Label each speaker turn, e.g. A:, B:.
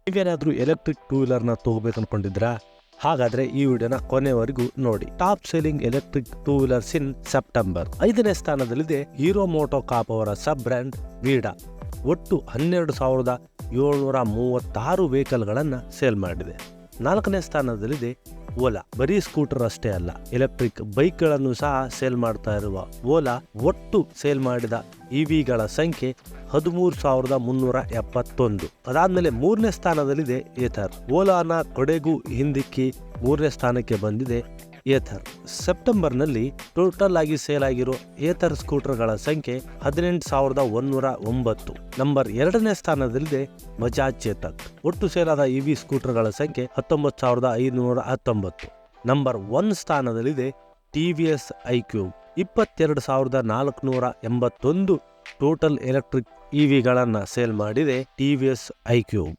A: ನೀವೇನಾದ್ರೂ electric two ವೀಲರ್ನ ತಗೋಬೇಕು ಅನ್ಕೊಂಡಿದ್ರಾ? ಹಾಗಾದ್ರೆ ಈ ವಿಡಿಯೋನ ಕೊನೆವರೆಗೂ ನೋಡಿ. Top selling electric two wheelers in September. 5ನೇ ಸ್ಥಾನದಲ್ಲಿದೆ ಹೀರೋ ಮೋಟೋ ಕಾಪ್ ಅವರ ಸಬ್ ಬ್ರ್ಯಾಂಡ್ ವೀಡಾ. ಒಟ್ಟು 12,736 ವೆಹಿಕಲ್ಗಳನ್ನ ಸೇಲ್ ಮಾಡಿದೆ. 4ನೇ ಸ್ಥಾನದಲ್ಲಿದೆ ಓಲಾ. ಬರೀ ಸ್ಕೂಟರ್ ಅಷ್ಟೇ ಅಲ್ಲ, ಎಲೆಕ್ಟ್ರಿಕ್ ಬೈಕ್ಗಳನ್ನು ಸಹ ಸೇಲ್ ಮಾಡ್ತಾ ಇರುವ ಓಲಾ ಒಟ್ಟು ಸೇಲ್ ಮಾಡಿದ ಇವಿಗಳ ಸಂಖ್ಯೆ 13,371. ಅದಾದ್ಮೇಲೆ 3ನೇ ಸ್ಥಾನದಲ್ಲಿದೆ ಏಥರ್. ಓಲಾನ ಕೊಡೆಗೂ ಹಿಂದಿಕ್ಕಿ 3ನೇ ಸ್ಥಾನಕ್ಕೆ ಬಂದಿದೆ ಏಥರ್. ಸೆಪ್ಟೆಂಬರ್ನಲ್ಲಿ ಟೋಟಲ್ ಆಗಿ ಸೇಲ್ ಆಗಿರೋ ಏಥರ್ ಸ್ಕೂಟರ್ಗಳ ಸಂಖ್ಯೆ 18,109. ನಂಬರ್ 2ನೇ ಸ್ಥಾನದಲ್ಲಿದೆ ಬಜಾಜ್ ಚೇತಕ್. ಒಟ್ಟು ಸೇಲ್ ಆದ ಇವಿ ಸ್ಕೂಟರ್ಗಳ ಸಂಖ್ಯೆ 19,519. ನಂಬರ್ 1 ಸ್ಥಾನದಲ್ಲಿದೆ ಟಿವಿಎಸ್ ಐಕ್ಯೂಬ್. 22,481 ಟೋಟಲ್ ಎಲೆಕ್ಟ್ರಿಕ್ ಇವಿಗಳನ್ನ ಸೇಲ್ ಮಾಡಿದೆ ಟಿವಿಎಸ್ ಐಕ್ಯೂಬ್.